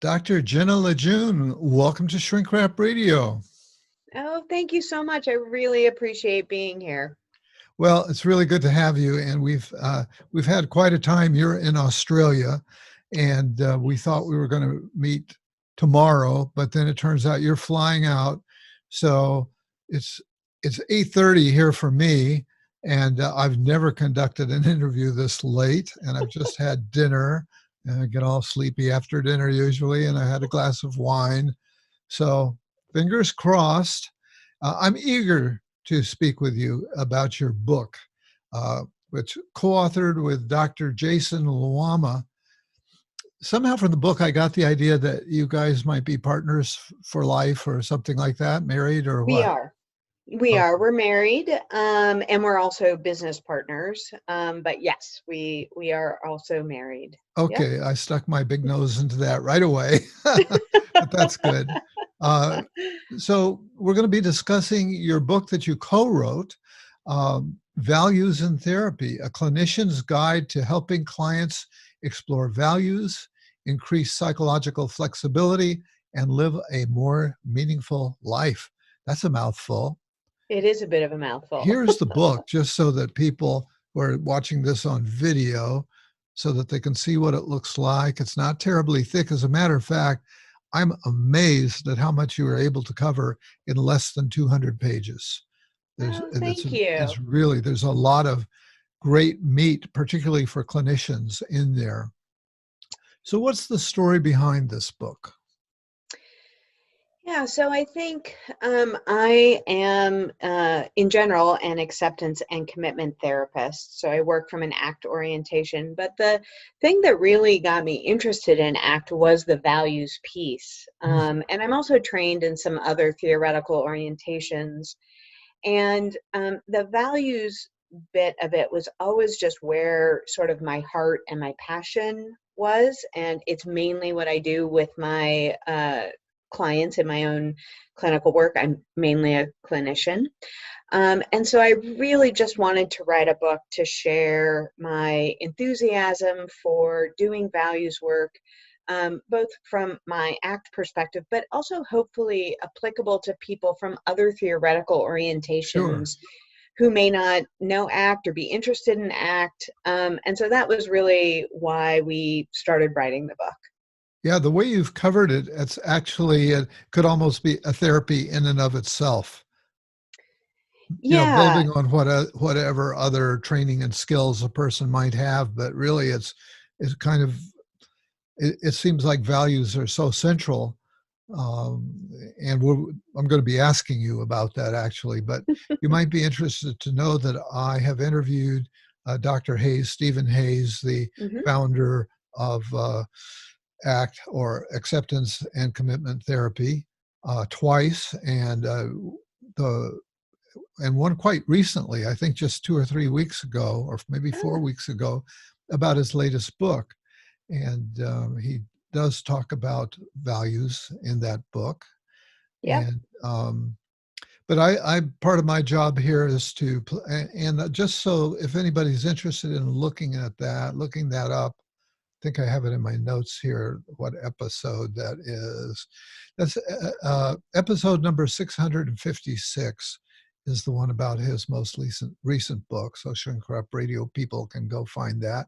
Dr. Jenna LeJeune, welcome to Shrink Wrap Radio. Oh, thank you so much. I really appreciate being here. Well, it's really good to have you, and we've had quite a time. You're in Australia, and we thought we were going to meet tomorrow, but then it turns out you're flying out. So it's 8:30 here for me, and I've never conducted an interview this late, and I've just had dinner, and I get all sleepy after dinner usually, and I had a glass of wine. So fingers crossed. I'm eager to speak with you about your book, which co-authored with Dr. Jason Luama. Somehow from the book, I got the idea that you guys might be partners for life or something like that, married or We what? are. We Oh, are. We're married, and we're also business partners. But yes, we are also married. Yep. okay. I stuck my big nose into that right away, but that's good. Uh, so we're going to be discussing your book that you co-wrote, Values in Therapy, a clinician's guide to helping clients explore values, increase psychological flexibility, and live a more meaningful life. That's a mouthful. It is a bit of a mouthful. Here's the book, just so that people who are watching this on video, so that they can see what it looks like. It's not terribly thick. As a matter of fact, I'm amazed at how much you were able to cover in less than 200 pages. Oh, thank you. There's a lot of great meat, particularly for clinicians in there. So what's the story behind this book? Yeah, so I think I am, in general, an acceptance and commitment therapist. So I work from an ACT orientation. But the thing that really got me interested in ACT was the values piece. And I'm also trained in some other theoretical orientations. And the values bit of it was always just where sort of my heart and my passion was. And it's mainly what I do with my clients in my own clinical work. I'm mainly a clinician. And so I really just wanted to write a book to share my enthusiasm for doing values work, both from my ACT perspective, but also hopefully applicable to people from other theoretical Sure. orientations who may not know ACT or be interested in ACT. And so that was really why we started writing the book. Yeah, the way you've covered it, it's actually, it could almost be a therapy in and of itself. Yeah, Building on whatever other training and skills a person might have, but really it's kind of, it seems like values are so central. Um, and I'm going to be asking you about that actually, but you might be interested to know that I have interviewed Dr. Hayes, Stephen Hayes, the hmm founder of ACT, or Acceptance and Commitment Therapy, twice, and one quite recently, I think just 2 or 3 weeks ago, or maybe 4 weeks ago, about his latest book. And he does talk about values in that book. Yep. And but I part of my job here is to, and just so if anybody's interested in looking that up, I think I have it in my notes here, what episode that is. That's episode number 656 is the one about his most recent book. So Shrink Wrap Radio people can go find that.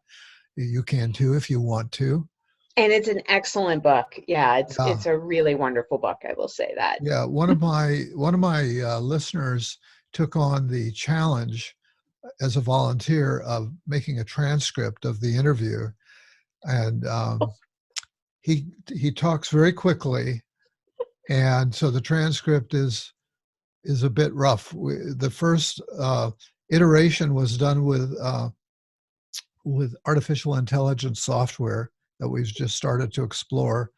You can too if you want to. And it's an excellent book. Yeah, Yeah, it's a really wonderful book. I will say that. yeah. One of my listeners took on the challenge as a volunteer of making a transcript of the interview, and he talks very quickly, and so the transcript is a bit rough. The first iteration was done with artificial intelligence software that we've just started to explore,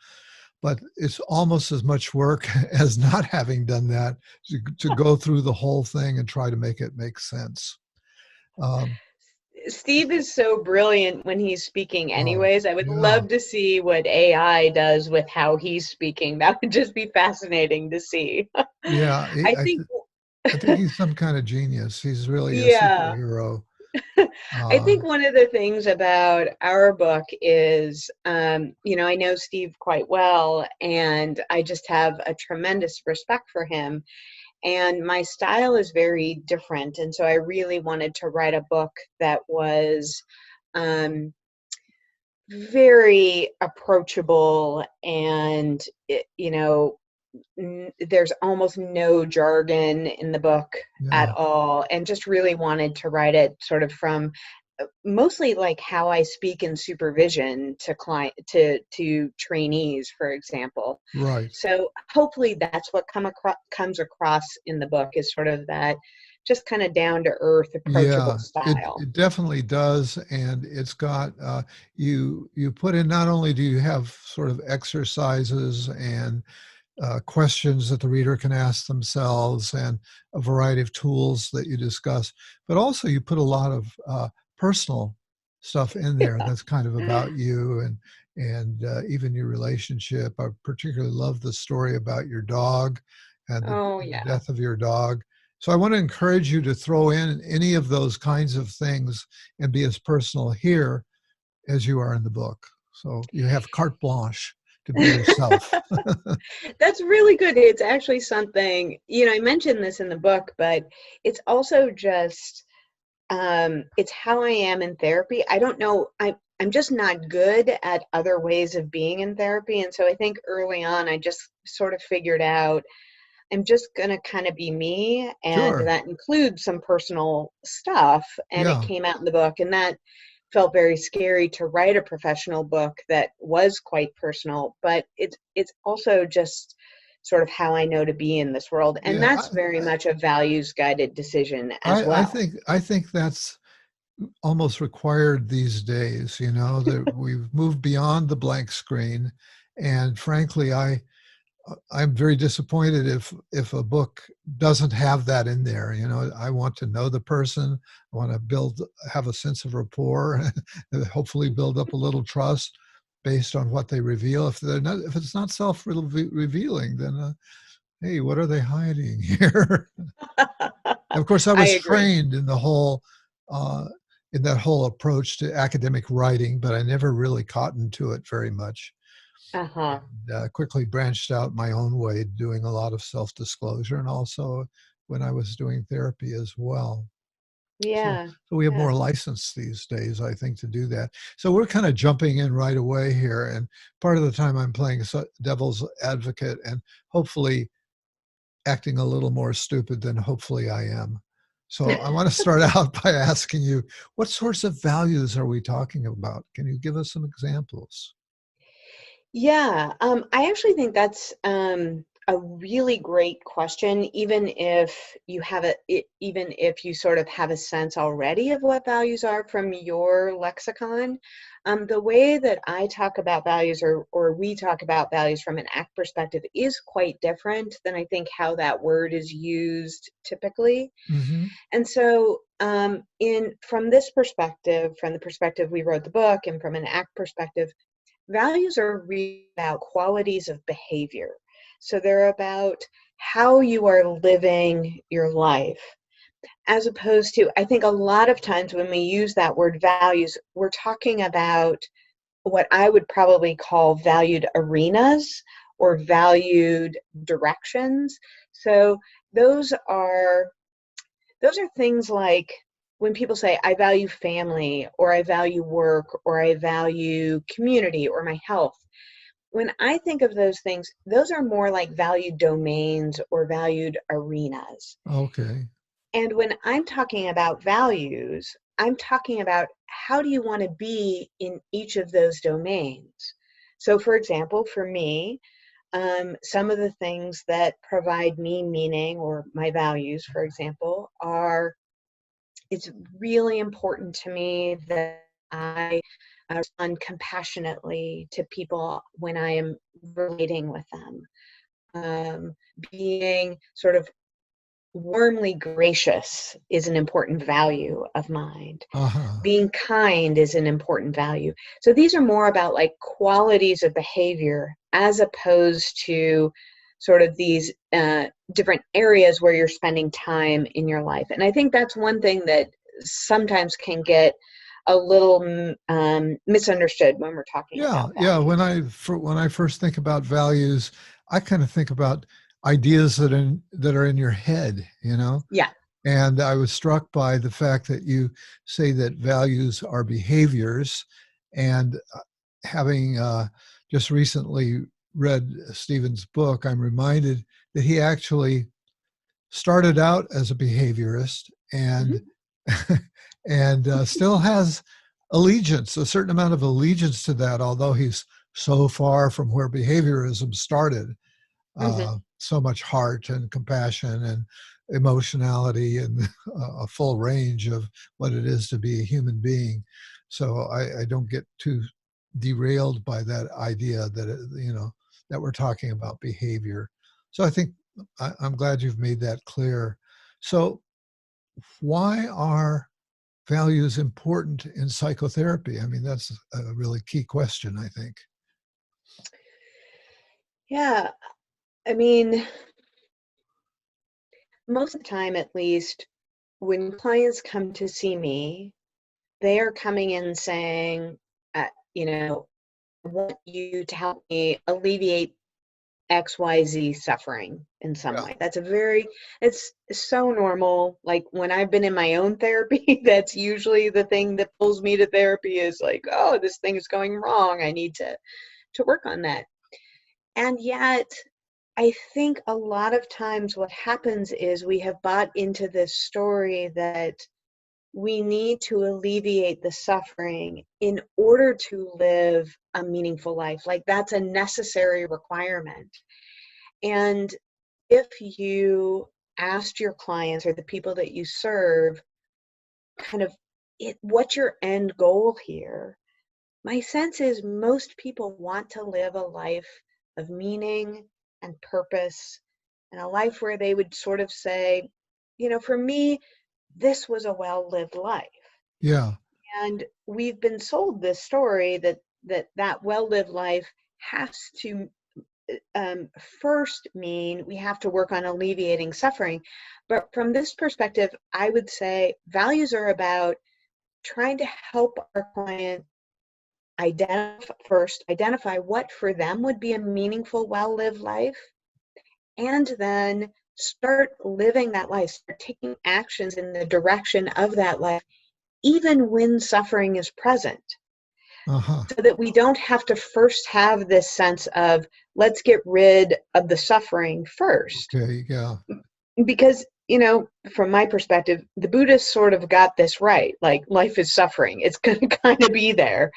but it's almost as much work as not having done that to go through the whole thing and try to make it make sense. Um, Steve is so brilliant when he's speaking oh, anyways. I would yeah, love to see what AI does with how he's speaking. That would just be fascinating to see. yeah. I think I think he's some kind of genius. He's really a yeah. superhero. I Uh, think one of the things about our book is, I know Steve quite well, and I just have a tremendous respect for him. And my style is very different. And so I really wanted to write a book that was um, very approachable and, there's almost no jargon in the book at yeah, all, and just really wanted to write it sort of from mostly like how I speak in supervision to to trainees, for example. right. So hopefully that's what comes across in the book, is sort of that just kind of down to earth, approachable Yeah, style. it definitely does, and it's got you put in, not only do you have sort of exercises and questions that the reader can ask themselves and a variety of tools that you discuss, but also you put a lot of personal stuff in there that's kind of about you and even your relationship. I particularly love the story about your dog and Oh the yeah. death of your dog. So I want to encourage you to throw in any of those kinds of things and be as personal here as you are in the book. So you have carte blanche to be yourself. That's really good. It's actually something, I mentioned this in the book, but it's also just it's how I am in therapy. I don't know. I'm just not good at other ways of being in therapy. And so I think early on, I just sort of figured out I'm just going to kind of be me. And Sure. that includes some personal stuff. And it Yeah. came out in the book. And that felt very scary to write a professional book that was quite personal. But it's also just sort of how I know to be in this world. And Yeah. that's very much a values guided decision as I well. think that's almost required these days, that we've moved beyond the blank screen. And frankly, I'm very disappointed if a book doesn't have that in there. I want to know the person. I want to have a sense of rapport, and hopefully build up a little trust based on what they reveal. If it's not self-revealing, then hey, what are they hiding here? Of course, I I was agree. trained uh, in that whole approach to academic writing, but I never really cottoned to it very much. Uh-huh. Quickly branched out my own way, doing a lot of self-disclosure, and also when I was doing therapy as well. So, Yeah. so we have Yeah. more license these days, I think, to do that. So we're kind of jumping in right away here, and part of the time I'm playing devil's advocate and hopefully acting a little more stupid than hopefully I am. So I want to start out by asking you, what sorts of values are we talking about? Can you give us some examples? Yeah. I actually think that's a really great question, even if even if you sort of have a sense already of what values are from your lexicon. The way that I talk about values, or we talk about values from an ACT perspective, is quite different than I think how that word is used typically. Hmm. And so, in from this perspective, from the perspective we wrote the book, and from an ACT perspective, values are really about qualities of behavior. So they're about how you are living your life, as opposed to, I think a lot of times when we use that word values, we're talking about what I would probably call valued arenas or valued directions. So those are those are things like when people say, I value family, or I value work, or I value community, or my health. When I think of those things, those are more like valued domains or valued arenas. Okay. And when I'm talking about values, I'm talking about how do you want to be in each of those domains. So, for example, for me, some of the things that provide me meaning, or my values, for example, are it's really important to me that I respond compassionately to people when I am relating with them. Being sort of warmly gracious is an important value of mine. Uh-huh. Being kind is an important value. So these are more about like qualities of behavior, as opposed to sort of these different areas where you're spending time in your life. And I think that's one thing that sometimes can get a little misunderstood when we're talking Yeah, about yeah. values. When I first think about values, I kind of think about ideas that are in your head, you know. Yeah. And I was struck by the fact that you say that values are behaviors. And having just recently read Stephen's book, I'm reminded that he actually started out as a behaviorist and Hmm. and still has a certain amount of allegiance to that, although he's so far from where behaviorism started. Hmm. So much heart and compassion and emotionality and a full range of what it is to be a human being. So I don't get too derailed by that idea that that we're talking about behavior. So I think I'm glad you've made that clear. So why are values important in psychotherapy? I mean, that's a really key question, I think. Yeah. I mean, most of the time, at least, when clients come to see me, they are coming in saying, you know, I want you to help me alleviate XYZ suffering in some Yeah. way. It's so normal. Like when I've been in my own therapy, that's usually the thing that pulls me to therapy is like, oh, this thing is going wrong. I need to work on that. And yet, I think a lot of times what happens is we have bought into this story that we need to alleviate the suffering in order to live a meaningful life. Like that's a necessary requirement. And if you asked your clients or the people that you serve, kind of what's your end goal here? My sense is most people want to live a life of meaning and purpose and a life where they would sort of say, for me, this was a well-lived life. Yeah. And we've been sold this story that well-lived life has to first mean we have to work on alleviating suffering. But from this perspective, I would say values are about trying to help our client identify what for them would be a meaningful, well-lived life, and then start living that life, start taking actions in the direction of that life, even when suffering is present. Uh-huh. So that we don't have to first have this sense of, let's get rid of the suffering first. Okay. Yeah. Because, from my perspective, the Buddhists sort of got this right. Like life is suffering. It's going to kind of be there.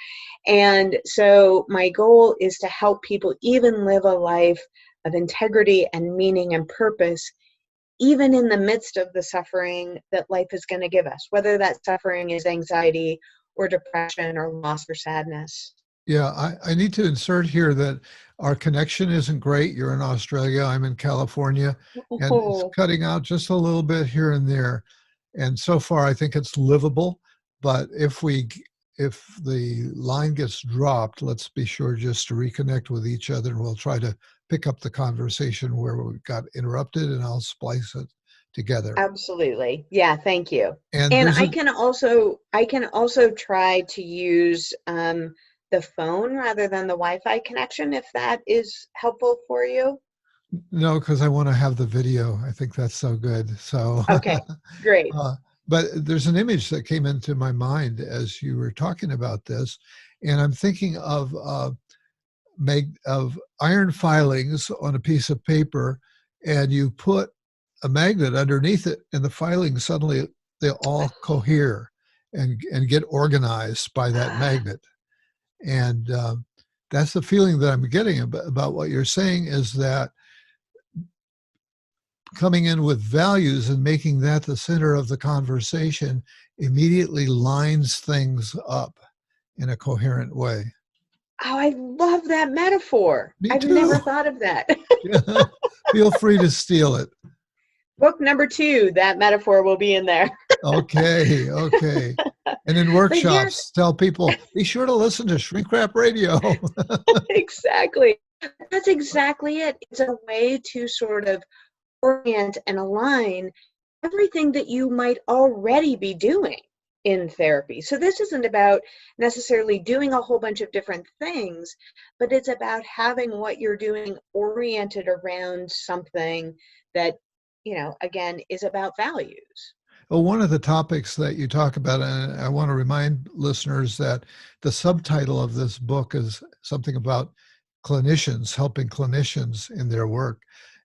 And so my goal is to help people even live a life of integrity and meaning and purpose, even in the midst of the suffering that life is going to give us, whether that suffering is anxiety or depression or loss or sadness. Yeah, I need to insert here that our connection isn't great. You're in Australia, I'm in California, and it's Oh, cutting out just a little bit here and there. And so far, I think it's livable. But if the line gets dropped, let's be sure just to reconnect with each other, and we'll try to pick up the conversation where we got interrupted, and I'll splice it together. absolutely. Yeah, thank you. And And there's I a can also try to use the phone rather than the Wi-Fi connection if that is helpful for you. no, because I want to have the video. I think that's so good. So Okay, great. Uh, but there's an image that came into my mind as you were talking about this, and I'm thinking of of iron filings on a piece of paper, and you put a magnet underneath it, and the filings suddenly they all cohere and get organized by that magnet. And that's the feeling that I'm getting about what you're saying is that coming in with values and making that the center of the conversation immediately lines things up in a coherent way. Oh, I love that metaphor. Me I've too. never thought of that. Feel free to steal it. Book number 2, that metaphor will be in there. Okay, okay. And in But yes, workshops, tell people be sure to listen to Shrink Wrap Radio. exactly. That's exactly it. It's a way to sort of orient and align everything that you might already be doing in therapy. So this isn't about necessarily doing a whole bunch of different things, but it's about having what you're doing oriented around something that, again, is about values. Well, one of the topics that you talk about, and I want to remind listeners that the subtitle of this book is something about clinicians, helping clinicians in their work.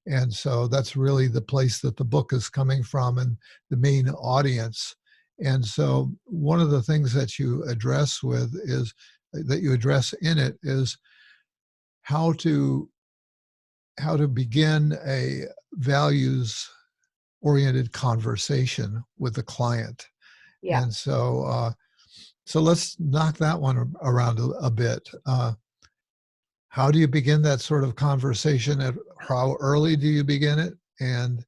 And so that's really the place that the book is coming from and the main audience. And so one of the things that you address in it is how to begin a values oriented conversation with the client. Yeah. And so let's knock that one around a bit. How do you begin that sort of conversation? At how early do you begin it? And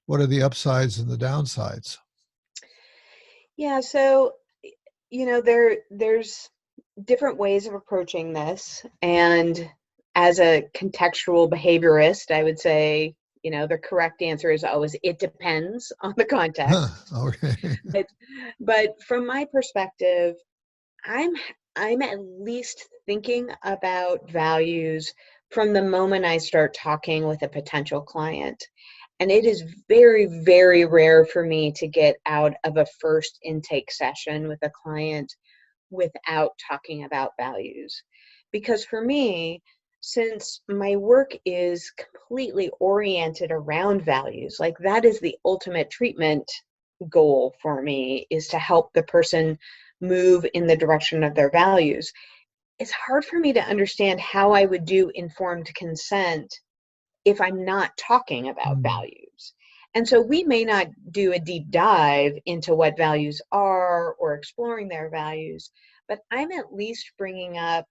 what are the upsides and the downsides? Yeah, so there's different ways of approaching this, and as a contextual behaviorist, I would say, the correct answer is always it depends on the context. Okay. But, but from my perspective, I'm I'm at least thinking about values from the moment I start talking with a potential client. And it is very, very rare for me to get out of a first intake session with a client without talking about values. Because for me, since my work is completely oriented around values, like that is the ultimate treatment goal for me, is to help the person move in the direction of their values. It's hard for me to understand how I would do informed consent if I'm not talking about Hmm. values. And so we may not do a deep dive into what values are or exploring their values, but I'm at least bringing up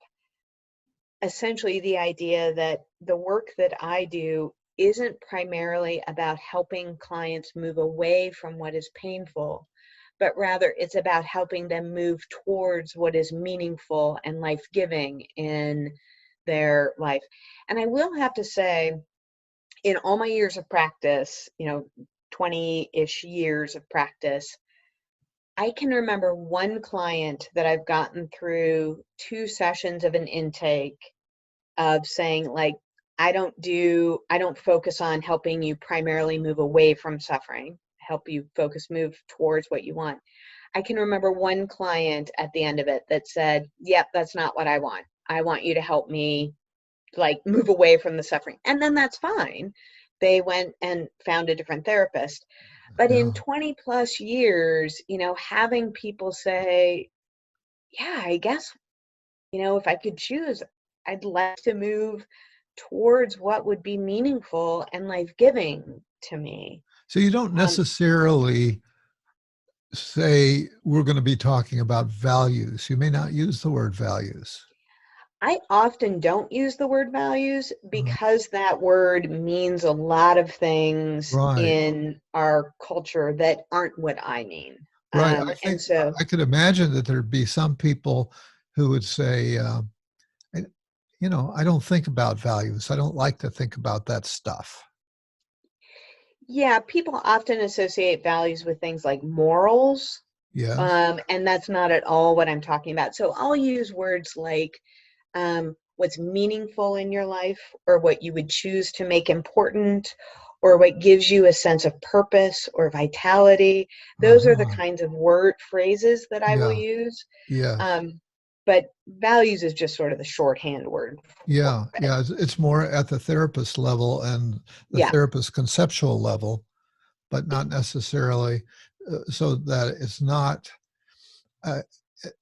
essentially the idea that the work that I do isn't primarily about helping clients move away from what is painful, but rather it's about helping them move towards what is meaningful and life-giving in their life. And I will have to say, in all my years of practice, 20-ish years of practice, I can remember one client that I've gotten through 2 sessions of an intake of saying, like, I don't focus on helping you primarily move away from suffering, help you move towards what you want. I can remember one client at the end of it that said, yep, that's not what I want. I want you to help me, like, move away from the suffering. And then that's fine. They went and found a different therapist. But Yeah. in 20 plus years, having people say, yeah, I guess, if I could choose, I'd like to move towards what would be meaningful and life-giving to me. So you don't Um, necessarily say we're going to be talking about values. You may not use the word values. I often don't use the word values Uh, because that word means a lot of things right. in our culture that aren't what I mean. Right. And so, I could imagine that there'd be some people who would say, I, I don't think about values. I don't like to think about that stuff. yeah, people often associate values with things like morals, Yes. and that's not at all what I'm talking about. So I'll use words like what's meaningful in your life, or what you would choose to make important, or what gives you a sense of purpose or vitality. Those are the Uh-huh. kinds of word phrases that I will Yeah. use. Yes. But values is just sort of the shorthand word for Yeah. it. Yeah. It's more at the therapist level and the Yeah. therapist conceptual level, but not necessarily so that it's not. Uh,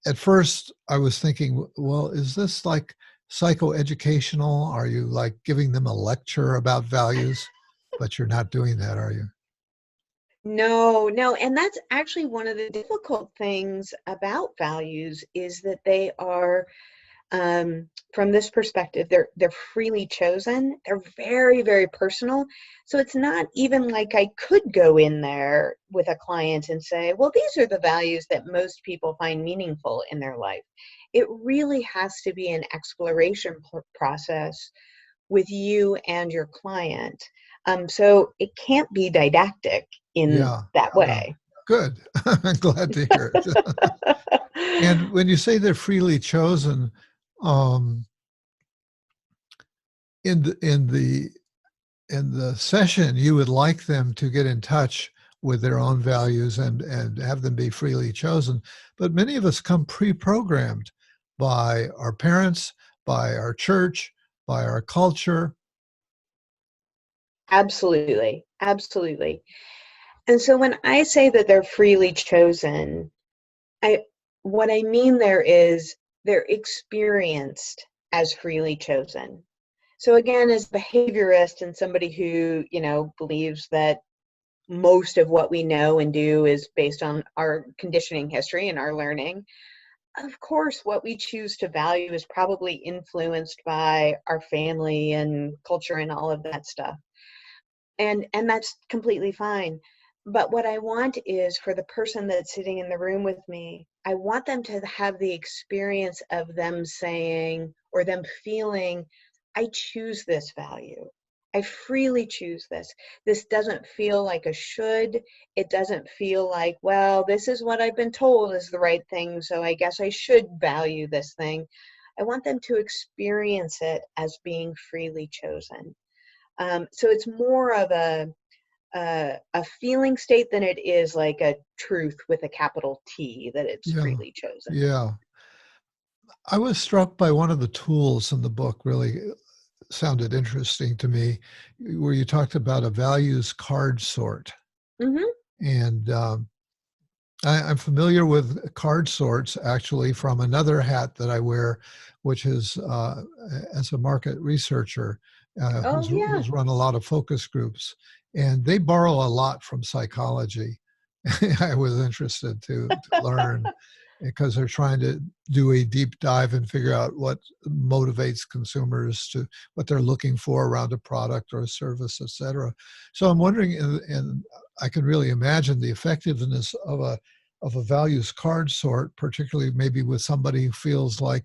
at first, I was thinking, well, is this like psychoeducational? Are you like giving them a lecture about values? But you're not doing that, are you? No, no. And that's actually one of the difficult things about values, is that they are, from this perspective, they're freely chosen. They're very, very personal. So it's not even like I could go in there with a client and say, well, these are the values that most people find meaningful in their life. It really has to be an exploration process with you and your client. So it can't be didactic. in Yeah. that Yeah. way. Good. I'm glad to hear it. And when you say they're freely chosen, um, in the session, you would like them to get in touch with their own values and have them be freely chosen. But many of us come pre-programmed by our parents, by our church, by our culture. Absolutely. Absolutely. And so when I say that they're freely chosen, I what I mean there is they're experienced as freely chosen. So again, as a behaviorist and somebody who, believes that most of what we know and do is based on our conditioning history and our learning, of course, what we choose to value is probably influenced by our family and culture and all of that stuff. And that's completely fine. But what I want is for the person that's sitting in the room with me, I want them to have the experience of them saying or them feeling, I choose this value. I freely choose this. This doesn't feel like a should. It doesn't feel like, well, this is what I've been told is the right thing, so I guess I should value this thing. I want them to experience it as being freely chosen. So it's more of a feeling state than it is like a truth with a capital T that it's Yeah. freely chosen. Yeah. I was struck by one of the tools in the book, really sounded interesting to me, where you talked about a values card sort. Hmm. And I'm familiar with card sorts actually from another hat that I wear, which is as a market researcher Oh, yeah. who's run a lot of focus groups. And they borrow a lot from psychology. I was interested to learn because they're trying to do a deep dive and figure out what motivates consumers to what they're looking for around a product or a service, et cetera. So I'm wondering, and I can really imagine the effectiveness of a values card sort, particularly maybe with somebody who feels like,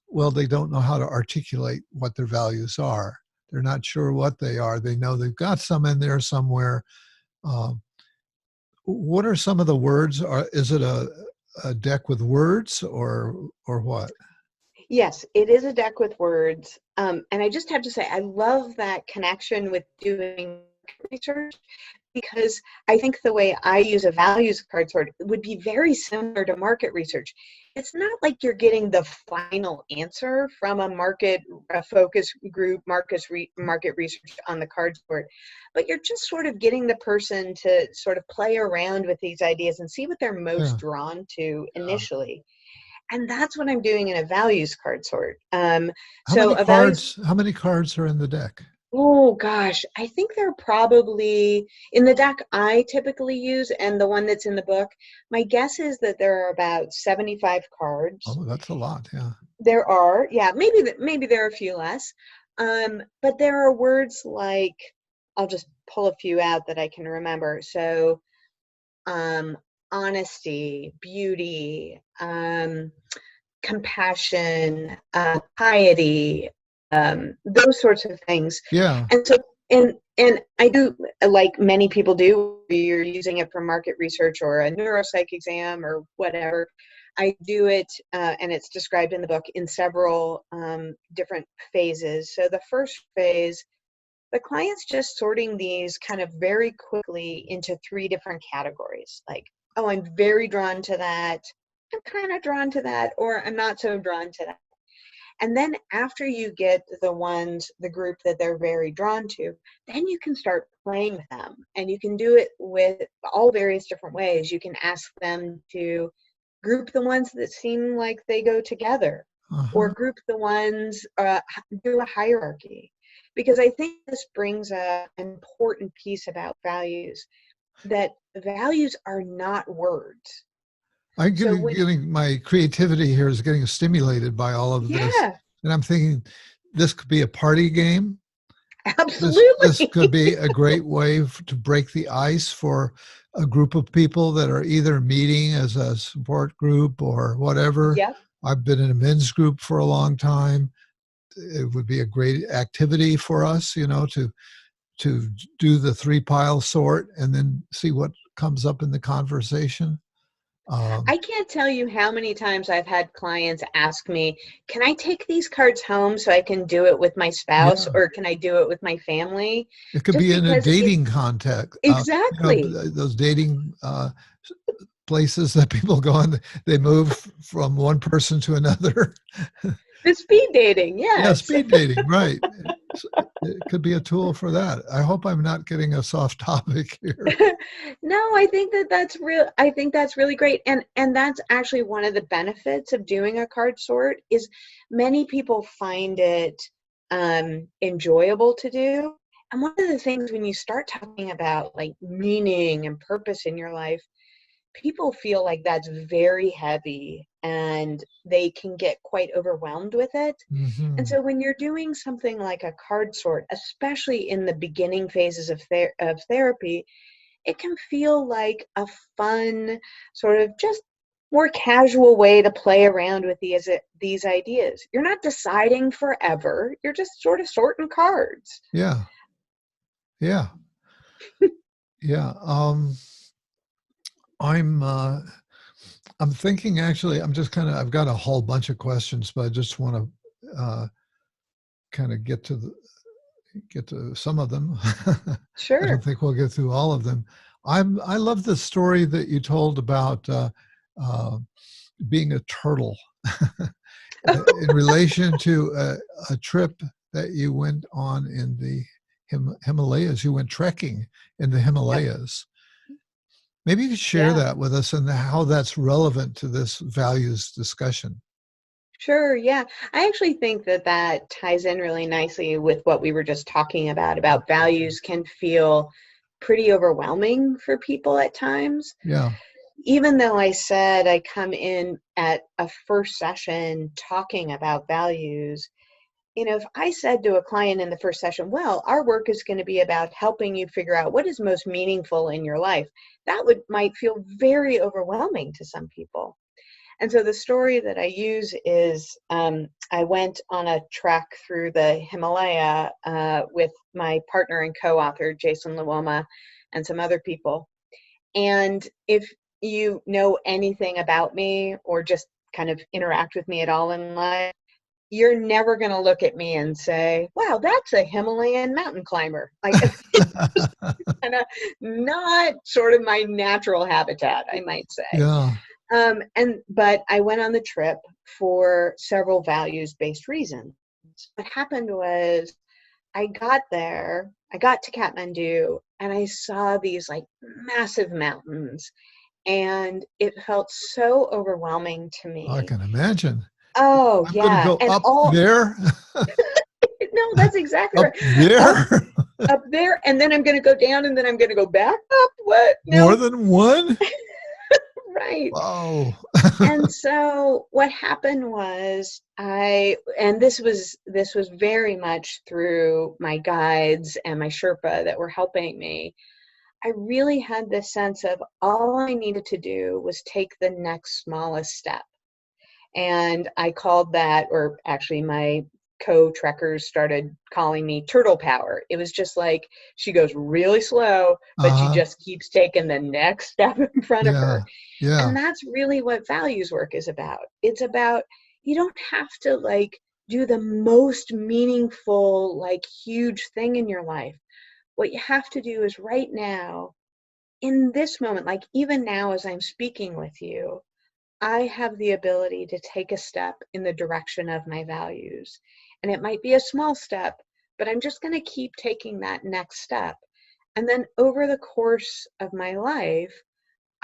well, they don't know how to articulate what their values are. They're not sure what they are. They know they've got some in there somewhere. Um, what are some of the words? Is it a deck with words or what? Yes, it is a deck with words. And I just have to say, I love that connection with doing research because I think the way I use a values card sort would be very similar to market research. It's not like you're getting the final answer from a focus group, market research on the card sort, but you're just sort of getting the person to sort of play around with these ideas and see what they're most Yeah, drawn to yeah. initially. And that's what I'm doing in a values card sort. How So many a values cards? How many cards are in the deck? Oh gosh, I think they're probably in the deck I typically use and the one that's in the book. My guess is that there are about 75 cards. Oh, that's a lot. Yeah. There are, yeah, maybe there are a few less. But there are words like I'll just pull a few out that I can remember. So, um, honesty, beauty, compassion, piety, those sorts of things. Yeah. And so, and I do, like many people do, you're using it for market research or a neuropsych exam or whatever. I do it, and it's described in the book in several different phases. So the first phase, the client's just sorting these kind of very quickly into three different categories. Like, oh, I'm very drawn to that. I'm kind of drawn to that, or I'm not so drawn to that. And then after you get the group that they're very drawn to, then you can start playing with them. And you can do it with all various different ways. You can ask them to group the ones that seem like they go together, or Uh-huh. group the ones, do a hierarchy. Because I think this brings an important piece about values, that values are not words. I'm So when, getting my creativity here is getting stimulated by all of this, yeah, and I'm thinking this could be a party game. This absolutely. could be a great way to break the ice for a group of people that are either meeting as a support group or whatever. Yep. I've been in a men's group for a long time. It would be a great activity for us, to do the 3-pile sort and then see what comes up in the conversation. I can't tell you how many times I've had clients ask me, can I take these cards home so I can do it with my spouse, Yeah. or can I do it with my family? It could Just be in a because it dating context. exactly. Those dating places that people go on, they move from one person to another. The speed dating, Yeah, yes. speed dating, right. It could be a tool for that. I hope I'm not getting a soft topic here. No, I think that's real. I think that's really great. And that's actually one of the benefits of doing a card sort is many people find it enjoyable to do. And one of the things when you start talking about like meaning and purpose in your life, people feel like that's very heavy and they can get quite overwhelmed with it. And Hmm. so when you're doing something like a card sort, especially in the beginning phases of therapy, it can feel like a fun, sort of just more casual way to play around with these ideas. You're not deciding forever. You're just sort of sorting cards. Yeah, yeah, yeah. I'm I'm thinking actually. I'm just kind of. I've got a whole bunch of questions, but I just want to kind of get to some of them. I don't Sure. think we'll get through all of them. I love the story that you told about uh, being a turtle in relation to a trip that you went on in the Himalayas. You went trekking in the Yep. Himalayas. Maybe you could share Yeah. that with us and how that's relevant to this values discussion. Sure. Yeah. I actually think that ties in really nicely with what we were just talking about values can feel pretty overwhelming for people at times. Yeah. Even though I said I come in at a first session talking about values, if I said to a client in the first session, well, our work is going to be about helping you figure out what is most meaningful in your life, that might feel very overwhelming to some people. And so the story that I use is I went on a trek through the Himalaya with my partner and co-author, Jason LeJeune, and some other people. And if you know anything about me or just kind of interact with me at all in life, you're never going to look at me and say, wow, that's a Himalayan mountain climber. Like, it's kind of not sort of my natural habitat, I might say. Yeah. But I went on the trip for several values-based reasons. What happened was I got there, I got to Kathmandu, and I saw these like massive mountains, and it felt so overwhelming to I me. can imagine. Oh, I'm going to yeah. go And up all, there, no, that's exactly up right. Up, there, up there, and then I'm going to go down, and then I'm going to go back up. What? more No, than one. right. Wow. And so what happened was and this was very much through my guides and my Sherpa that were helping me. I really had this sense of all I needed to do was take the next smallest step. And I called that, or actually my co-trekkers started calling me turtle power. It was just like she goes really slow, but she Uh-huh. just keeps taking the next step in front of Yeah. her. Yeah. And that's really what values work is about. It's about, you don't have to like do the most meaningful, like huge thing in your life. What you have to do is right now, in this moment, like even now as I'm speaking with you, I have the ability to take a step in the direction of my values. And it might be a small step, but I'm just going to keep taking that next step. And then over the course of my life,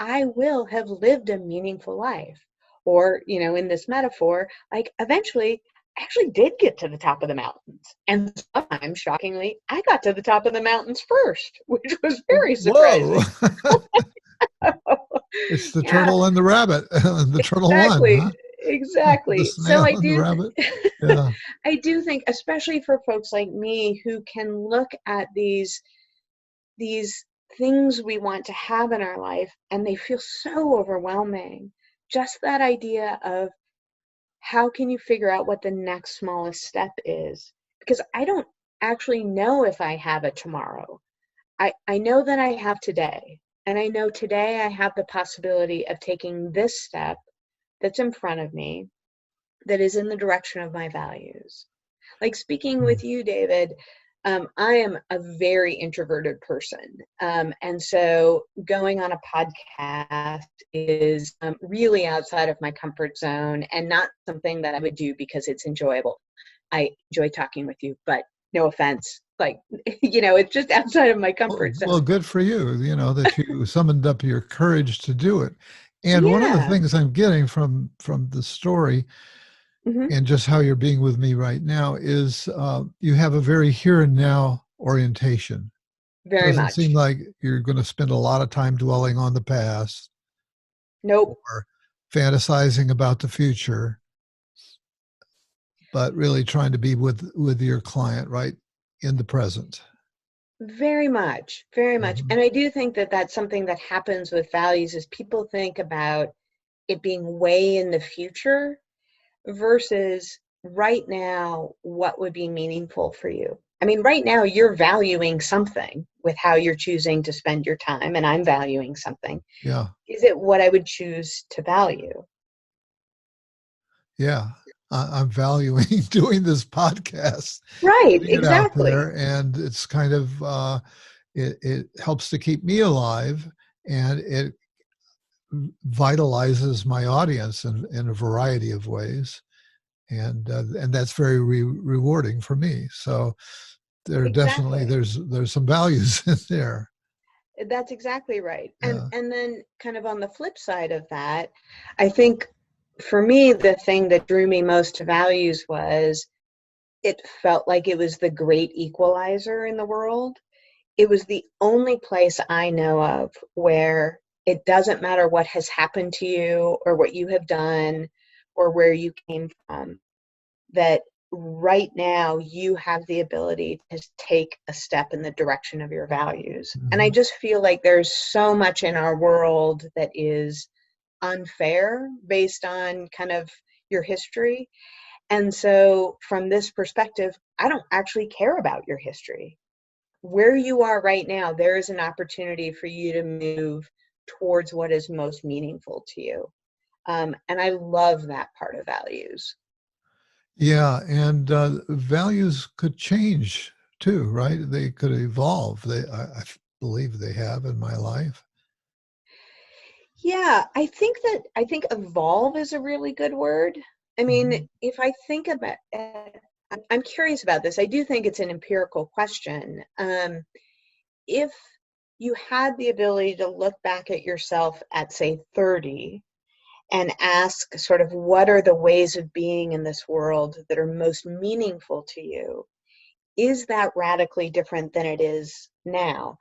I will have lived a meaningful life. Or, in this metaphor, like eventually, I actually did get to the top of the mountains. And sometimes, shockingly, I got to the top of the mountains first, which was very Whoa. surprising. It's the Yeah, turtle and the rabbit. The turtle won, exactly. huh? The Exactly. So snail and the rabbit. Yeah. I do think, especially for folks like me who can look at these things we want to have in our life and they feel so overwhelming, just that idea of how can you figure out what the next smallest step is? Because actually know if I have a tomorrow. I know that I have today. And I know today I have the possibility of taking this step that's in front of me that is in the direction of my values. Like speaking Mm. with you, David, I am a very introverted person. And so going on a podcast is really outside of my comfort zone and not something that I would do because it's enjoyable. I enjoy talking with you, but no offense. Like, it's just outside of my comfort Well, zone. good for you, that you summoned up your courage to do it. And one of the Yeah. things I'm getting from the story Hmm. and just how you're being with me right now is you have a very here and now orientation. Very Doesn't seem much. like you're going to spend a lot of time dwelling on the past Nope. or fantasizing about the future, but really trying to be with your client right in the present. Very much, very much. Mhm. And I do think that that's something that happens with values is people think about it being way in the future versus right now, what would be meaningful for you? I mean, right now you're valuing something with how you're choosing to spend your time, and I'm valuing something. Yeah. Is it what I would choose to value? Yeah. I'm valuing doing this podcast, Right, putting it out exactly. there, and it's kind of it helps to keep me alive, and it vitalizes my audience in a variety of ways, and that's very rewarding for me. So Exactly. there's some values in there. That's exactly right. And Yeah. and then kind of on the flip side of that, I think for me the thing that drew me most to values was it felt like it was the great equalizer in the world. It was the only place I know of where it doesn't matter what has happened to you or what you have done or where you came from, that right now you have the ability to take a step in the direction of your values. And I Mhm. just feel like there's so much in our world that is unfair based on kind of your history. And so, from this perspective, I don't actually care about your history. Where you are right now, there is an opportunity for you to move towards what is most meaningful to you. And I love that part of values. Yeah, and values could change too, right? They could evolve. I believe they have in my life. Yeah, I think evolve is a really good word. I mean, Mhm. if I think about I'm curious about this. I do think it's an empirical question. If you had the ability to look back at yourself at, say, 30 and ask sort of what are the ways of being in this world that are most meaningful to you, is that radically different than it is now?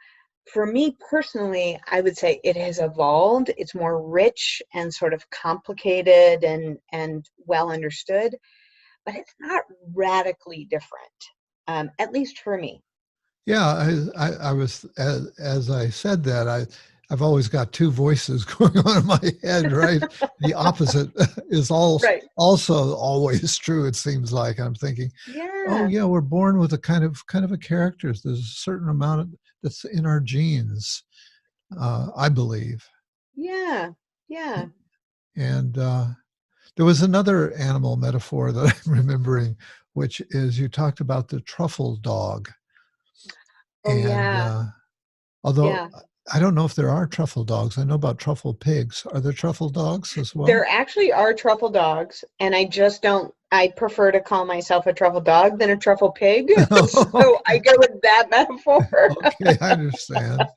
For me personally, I would say it has evolved. It's more rich and sort of complicated and well understood, but it's not radically different, at least for me. Yeah, I was as I said that I've always got two voices going on in my head, right? The opposite is Right. also always true. It seems like I'm thinking, oh Yeah. yeah, we're born with a kind of a character. There's a certain amount that's in our genes, I believe. Yeah. Yeah. And there was another animal metaphor that I'm remembering, which is you talked about the truffle dog. Oh, And yeah. although Yeah. I don't know if there are truffle dogs, I know about truffle pigs. Are there truffle dogs as well? There actually are truffle dogs, and I just don't, I prefer to call myself a truffle dog than a truffle pig. So I Okay, go with that metaphor. okay, I understand.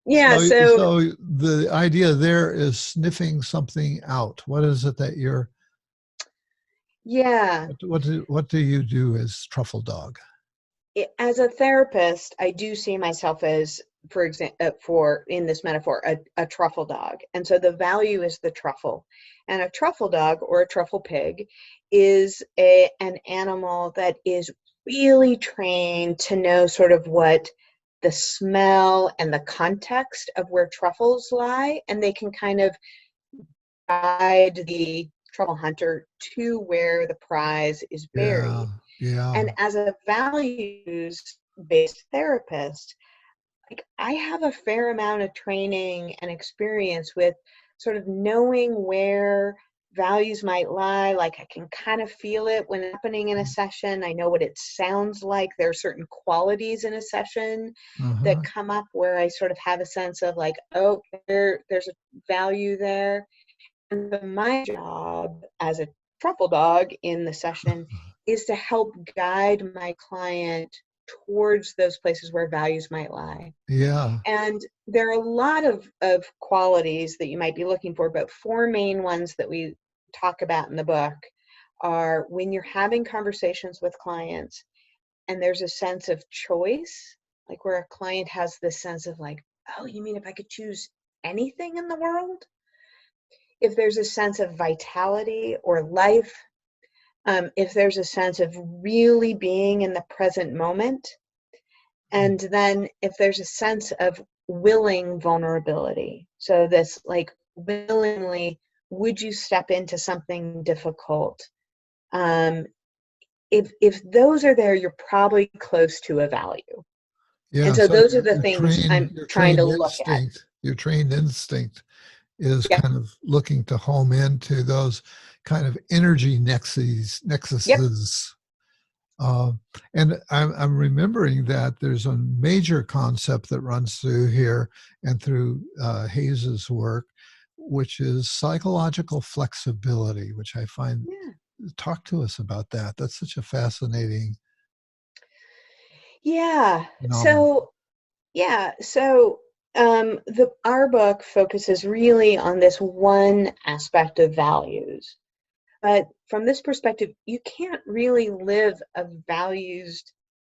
Yeah, so So the idea there is sniffing something out. What is it that yeah, what do you do as truffle dog? as a therapist, I do see myself as, for example, for in this metaphor, a truffle dog. And so the value is the truffle. And a truffle dog or a truffle pig is an animal that is really trained to know sort of what the smell and the context of where truffles lie, and they can kind of guide the truffle hunter to where the prize is Yeah. buried. Yeah. And as a values-based therapist, like I have a fair amount of training and experience with sort of knowing where values might lie. Like I can kind of feel it when it's happening in a session. I know what it sounds like. There are certain qualities in a session that Uh-huh. come up where I sort of have a sense of like, oh, there's a value there. And so my job as a truffle dog in the session is to help guide my client towards those places where values might lie. Yeah. And there are a lot of qualities that you might be looking for, but four main ones that we talk about in the book are when you're having conversations with clients and there's a sense of choice, like where a client has this sense of like, oh, you mean if I could choose anything in the world? If there's a sense of vitality or life, if there's a sense of really being in the present moment, and then if there's a sense of willing vulnerability. So this like willingly, would you step into something difficult? Um, if those are there, you're probably close to a value. And Yeah. so So those are the things I'm your trying to trained look at. instinct, your trained instinct is Yep. kind of looking to home into those kind of energy Yep. nexuses. Uh, and I'm remembering that there's a major concept that runs through here and through Hayes's work, which is psychological flexibility, which I find, Yeah. talk to us about that. That's such a fascinating Yeah. phenomenon. So the our book focuses really on this one aspect of values. But from this perspective, you can't really live a values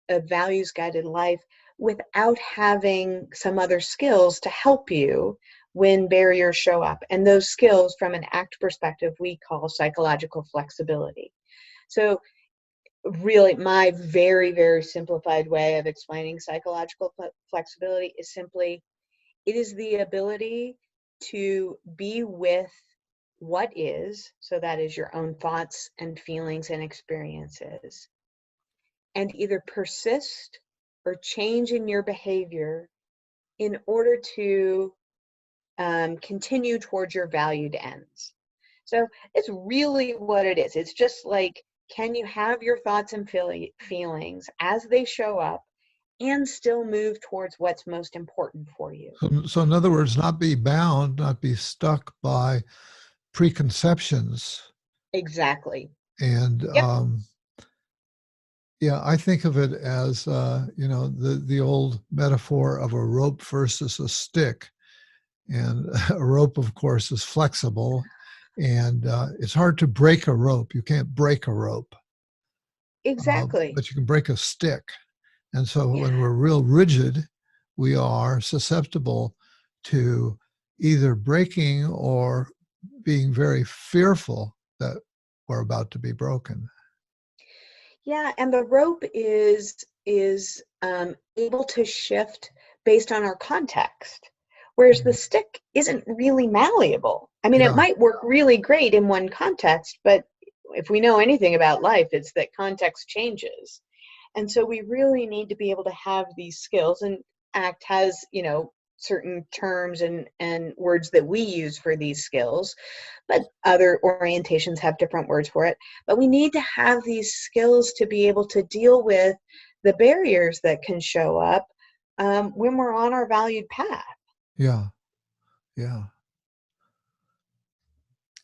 guided life without having some other skills to help you when barriers show up. And those skills, from an ACT perspective, we call psychological flexibility. So really, my very, very simplified way of explaining psychological flexibility is simply it is the ability to be with what is, so that is your own thoughts and feelings and experiences, and either persist or change in your behavior in order to continue towards your valued ends. So it's really what it is. It's just like, can you have your thoughts and feelings as they show up and still move towards what's most important for you? So in other words, not be bound, not be stuck by preconceptions. Exactly. And Yep. yeah, I think of it as the old metaphor of a rope versus a stick. And a rope, of course, is flexible, and it's hard to break a rope. You can't break a rope, Exactly. but you can break a stick. And so Yeah. when we're real rigid, we are susceptible to either breaking or being very fearful that we're about to be broken. Yeah, and the rope is able to shift based on our context, whereas the stick isn't really malleable. I mean, it Yeah. might work really great in one context, but if we know anything about life, it's that context changes. And so we really need to be able to have these skills. And ACT has, certain terms and words that we use for these skills, but other orientations have different words for it. But we need to have these skills to be able to deal with the barriers that can show up when we're on our valued path. Yeah. Yeah.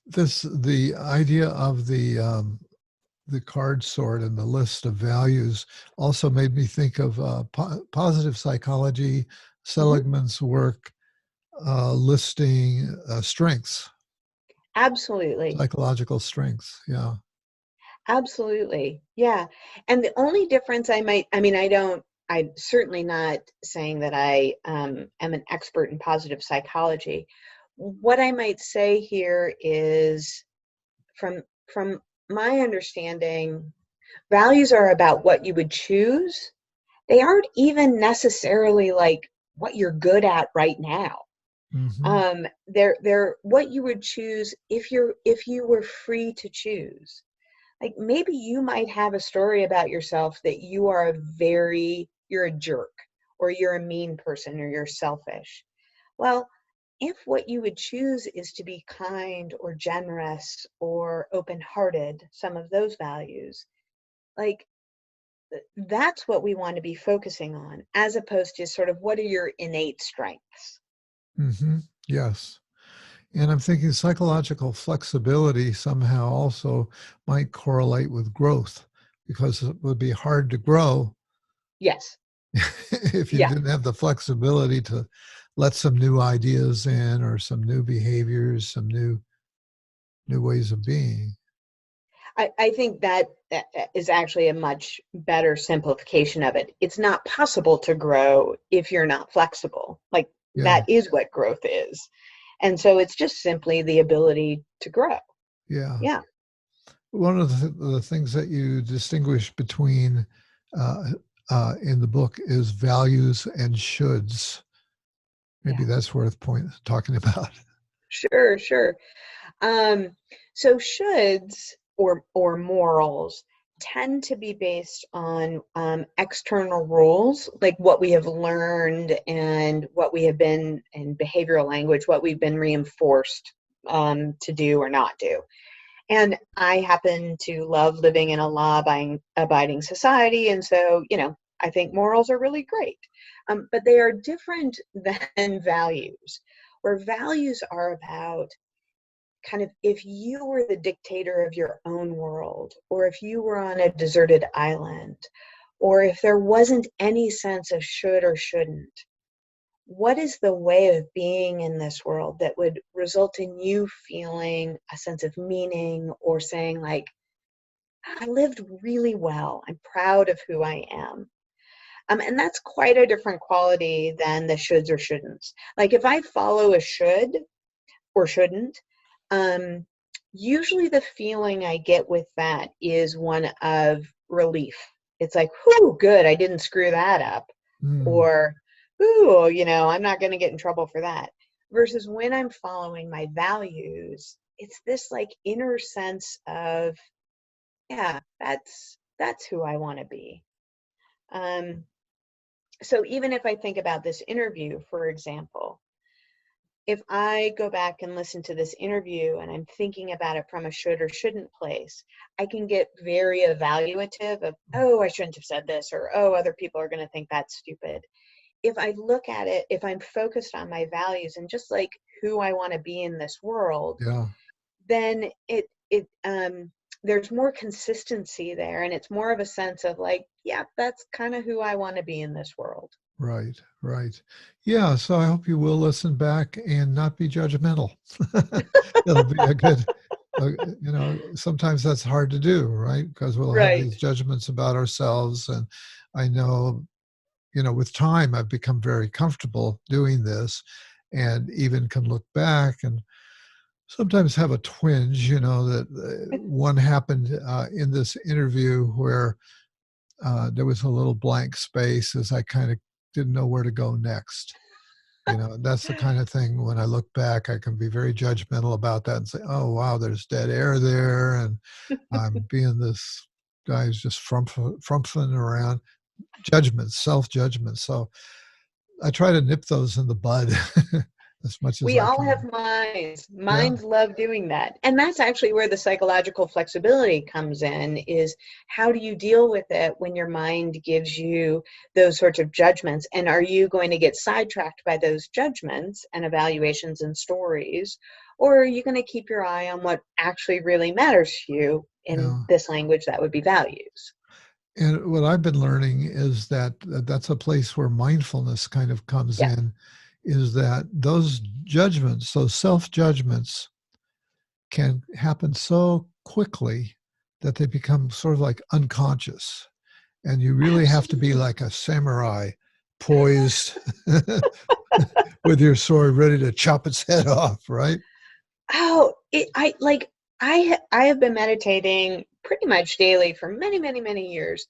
The idea of the card sort and the list of values also made me think of positive psychology, Mhm. Seligman's work listing strengths, Absolutely. psychological strengths. Yeah. Absolutely. Yeah. And the only difference I'm certainly not saying that I am an expert in positive psychology. What I might say here is from my understanding, values are about what you would choose. They aren't even necessarily like what you're good at right now. Hmm. They're what you would choose if you were free to choose. Like maybe you might have a story about yourself that you're a jerk, or you're a mean person, or you're selfish. Well, if what you would choose is to be kind or generous or open-hearted, some of those values, like that's what we want to be focusing on, as opposed to sort of what are your innate strengths. Hmm. Yes. And I'm thinking psychological flexibility somehow also might correlate with growth, because it would be hard to grow Yes. if you Yeah. didn't have the flexibility to let some new ideas in, or some new behaviors, some new ways of being. I think that is actually a much better simplification of it. It's not possible to grow if you're not flexible. Like Yeah. that is what growth is. And so it's just simply the ability to grow. Yeah. Yeah. One of the things that you distinguish between uh, in the book is values and shoulds. Maybe Yeah. that's worth talking about. Sure, sure. Um, so shoulds or morals tend to be based on external rules, like what we have learned and what we have been in behavioral language, what we've been reinforced to do or not do. And I happen to love living in a law-abiding society, and so I think morals are really great, but they are different than values, where values are about kind of if you were the dictator of your own world, or if you were on a deserted island, or if there wasn't any sense of should or shouldn't, what is the way of being in this world that would result in you feeling a sense of meaning, or saying like, I lived really well, I'm proud of who I am. And that's quite a different quality than the shoulds or shouldn'ts. Like if I follow a should or shouldn't, um, usually the feeling I get with that is one of relief. It's like, whew, good, I didn't screw that up. Mm, Or, ooh, I'm not going to get in trouble for that. Versus when I'm following my values, it's this like inner sense of, yeah, that's who I want to be. Um, so even if I think about this interview, for example, if I go back and listen to this interview and I'm thinking about it from a should or shouldn't place, I can get very evaluative of, oh, I shouldn't have said this, or, oh, other people are going to think that's stupid. If I look at it, if I'm focused on my values and just like who I want to be in this world, yeah. then there's more consistency there, and it's more of a sense of like, yeah, that's kind of who I want to be in this world. Right. Right. Yeah. So I hope you will listen back and not be judgmental. It'll be a good. Sometimes that's hard to do, right? Because we'll have Right. these judgments about ourselves, and I know, with time, I've become very comfortable doing this, and even can look back and sometimes have a twinge, that one happened in this interview where there was a little blank space as I kind of didn't know where to go next. That's the kind of thing when I look back, I can be very judgmental about that and say, oh, wow, there's dead air there. And I'm being this guy who's just frumping around. Judgments, self-judgment. So I try to nip those in the bud as much as We I all have can. minds. Yeah, Minds love doing that. And that's actually where the psychological flexibility comes in, is how do you deal with it when your mind gives you those sorts of judgments? And are you going to get sidetracked by those judgments and evaluations and stories? Or are you going to keep your eye on what actually really matters to you? In yeah. this language, that would be values. And what I've been learning is that that's a place where mindfulness kind of comes Yeah. in, is that those judgments, those self-judgments can happen so quickly that they become sort of like unconscious. And you really have to be Absolutely. like a samurai, poised with your sword ready to chop its head off, right? Oh, I like I have been meditating pretty much daily for many, many, many years.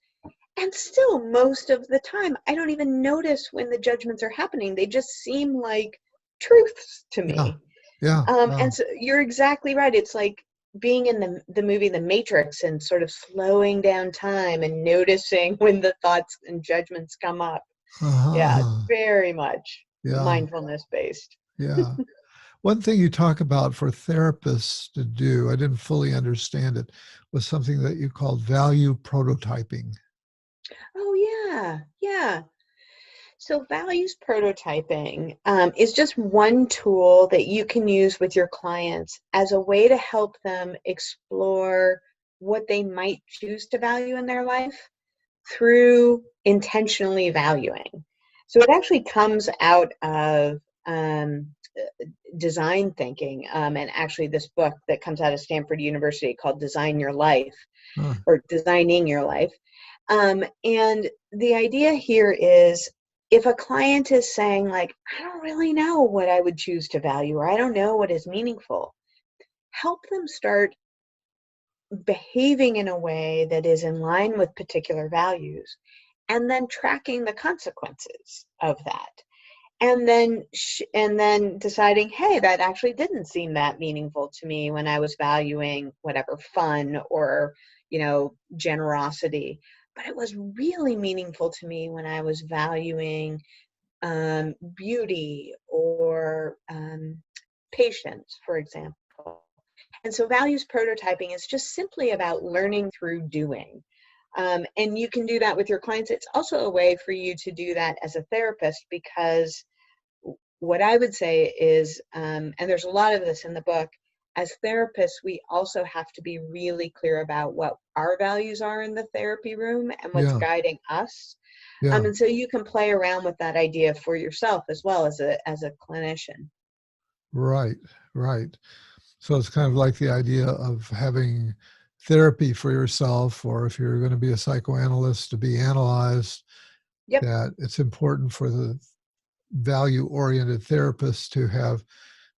And still, most of the time, I don't even notice when the judgments are happening. They just seem like truths to Yeah, me. yeah, And yeah, so you're exactly right. It's like being in the movie The Matrix and sort of slowing down time and noticing when the thoughts and judgments come up. Yeah, it's Uh-huh. very much Yeah, mindfulness based. yeah. One thing you talk about for therapists to do, I didn't fully understand it, was something that you called value prototyping. Oh, yeah, yeah. So values prototyping is just one tool that you can use with your clients as a way to help them explore what they might choose to value in their life through intentionally valuing. So it actually comes out of design thinking, and actually this book that comes out of Stanford University called Design Your Life, Huh. or Designing Your Life. And the idea here is, if a client is saying, like, I don't really know what I would choose to value, or I don't know what is meaningful, help them start behaving in a way that is in line with particular values, and then tracking the consequences of that. And then deciding, hey, that actually didn't seem that meaningful to me when I was valuing whatever fun or, generosity, but it was really meaningful to me when I was valuing beauty or patience, for example. And so values prototyping is just simply about learning through doing. And you can do that with your clients. It's also a way for you to do that as a therapist, because what I would say is, and there's a lot of this in the book, as therapists, we also have to be really clear about what our values are in the therapy room and what's Yeah, guiding us. yeah, And so you can play around with that idea for yourself as well as a clinician. right, right. So it's kind of like the idea of having therapy for yourself, or if you're going to be a psychoanalyst, to be analyzed, Yep. that it's important for the value-oriented therapist to have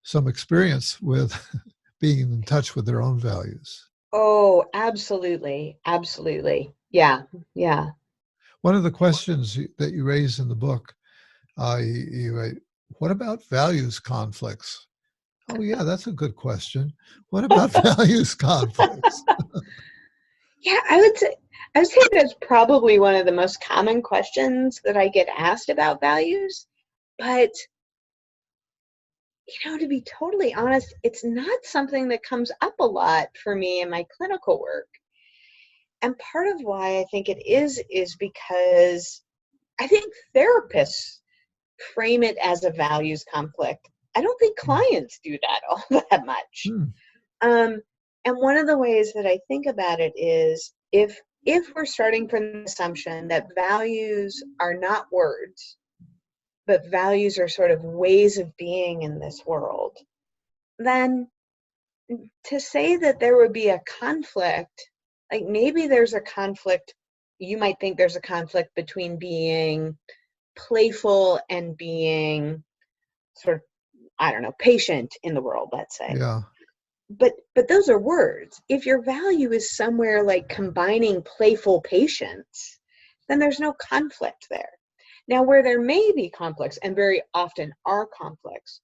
some experience with being in touch with their own values. Oh, absolutely. Absolutely. Yeah. Yeah. One of the questions that you raise in the book, you write, what about values conflicts? Oh, yeah, that's a good question. What about values conflicts? Yeah, I would say that's probably one of the most common questions that I get asked about values. But, to be totally honest, it's not something that comes up a lot for me in my clinical work. And part of why I think it is because I think therapists frame it as a values conflict. I don't think clients do that all that much. Hmm. Um, and one of the ways that I think about it is, if we're starting from the assumption that values are not words, but values are sort of ways of being in this world, then to say that there would be a conflict, like maybe there's a conflict, you might think there's a conflict between being playful and being sort of, I don't know, patient in the world, let's say. Yeah, But those are words. If your value is somewhere like combining playful patience, then there's no conflict there. Now, where there may be conflicts, and very often are conflicts,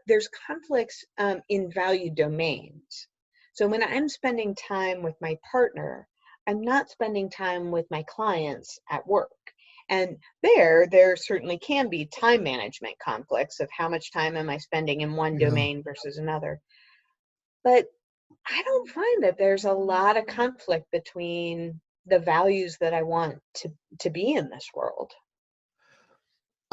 there's conflicts in value domains. So when I'm spending time with my partner, I'm not spending time with my clients at work. And there certainly can be time management conflicts of how much time am I spending in one yeah. domain versus another. But I don't find that there's a lot of conflict between the values that I want to be in this world.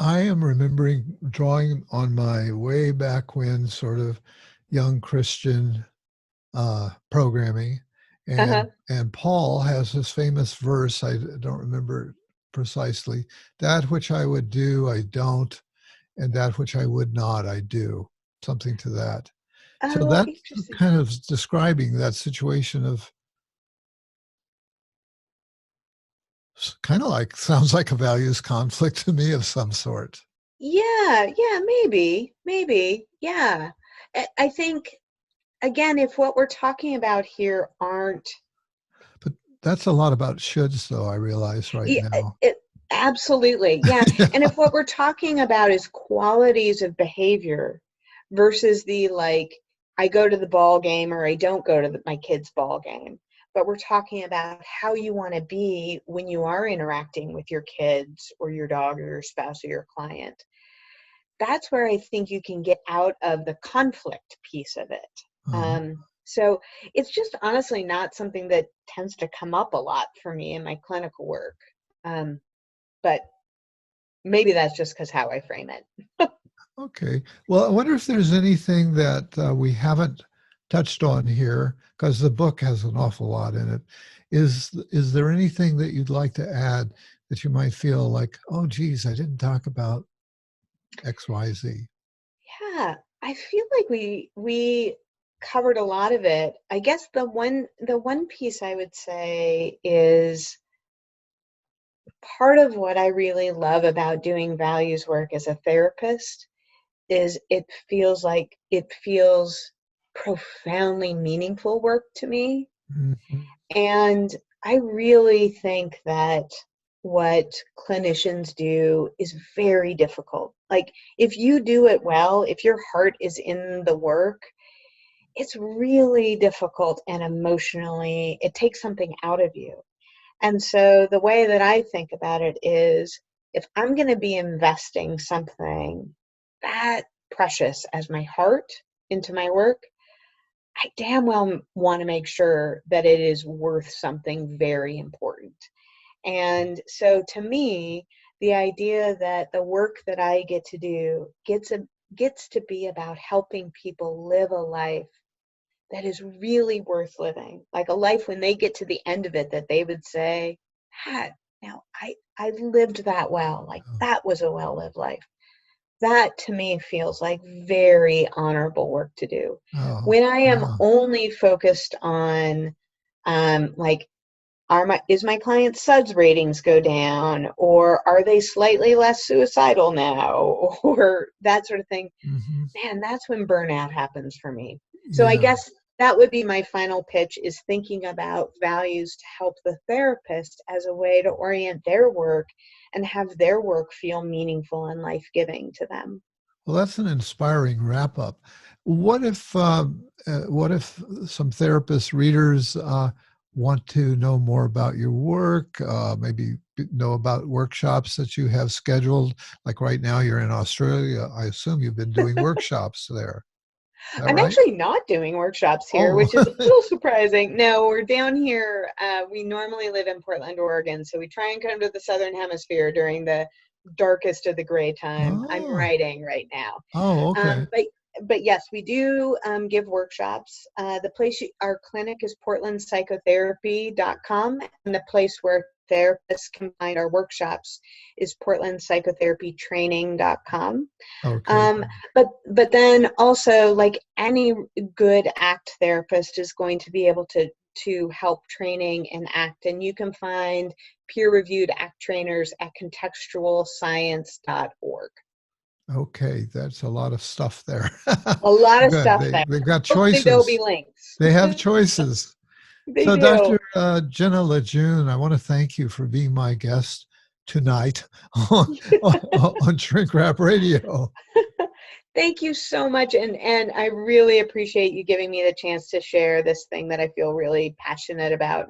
I am remembering drawing on my way back when sort of young Christian programming. Uh-huh. And Paul has this famous verse, I don't remember precisely, that which I would do, I don't, and that which I would not, I do, something to that. So Oh, that's interesting. kind of describing that situation of kind of like, sounds like a values conflict to me of some sort. Yeah, yeah, maybe. Yeah. I think, again, if what we're talking about here aren't, But that's a lot about shoulds, though, I realize right yeah, now. absolutely, yeah. And Yeah. if what we're talking about is qualities of behavior versus the, like, I go to the ball game or I don't go to my kid's ball game, but we're talking about how you want to be when you are interacting with your kids or your dog or your spouse or your client. That's where I think you can get out of the conflict piece of it. Uh-huh. So it's just honestly not something that tends to come up a lot for me in my clinical work. But maybe that's just because how I frame it. Okay. Well, I wonder if there's anything that we haven't touched on here, because the book has an awful lot in it. Is there anything that you'd like to add that you might feel like, oh, geez, I didn't talk about X, Y, Z? Yeah, I feel like we covered a lot of it. I guess the one piece I would say is part of what I really love about doing values work as a therapist is it feels profoundly meaningful work to me. Mhm. And I really think that what clinicians do is very difficult. Like, if you do it well, if your heart is in the work, it's really difficult and emotionally, it takes something out of you. And so the way that I think about it is if I'm going to be investing something that precious as my heart into my work, I damn well want to make sure that it is worth something very important. And so to me, the idea that the work that I get to do gets to be about helping people live a life that is really worth living. Like a life when they get to the end of it that they would say, "Ah, now I lived that well. Like that was a well-lived life." That to me feels like very honorable work to do. Oh, When I am yeah. only focused on like is my client's SUDS ratings go down, or are they slightly less suicidal now, or that sort of thing, Hmm. man, that's when burnout happens for me. So I Yeah. guess that would be my final pitch, is thinking about values to help the therapist as a way to orient their work and have their work feel meaningful and life-giving to them. Well, that's an inspiring wrap up. What if some therapist readers want to know more about your work, maybe know about workshops that you have scheduled? Like right now, you're in Australia. I assume you've been doing workshops there. Is that I'm right? actually not doing workshops here, Oh, which is a little surprising. No, we're down here. We normally live in Portland, Oregon, so we try and come to the Southern Hemisphere during the darkest of the gray time. I'm oh, writing right now. oh, okay. But yes, we do give workshops. Our clinic is portlandpsychotherapy.com, and the place where therapists can find our workshops is portlandpsychotherapytraining.com. Okay. Um, but then also, like any good ACT therapist is going to be able to help training and ACT, and you can find peer-reviewed ACT trainers at contextualscience.org. Okay. That's a lot of stuff there. A lot of Good. stuff there. They've got Hopefully there'll be choices. links. They have choices. They So, do. Dr. Jenna LeJeune, I want to thank you for being my guest tonight on Shrink Wrap Radio. Thank you so much, and I really appreciate you giving me the chance to share this thing that I feel really passionate about.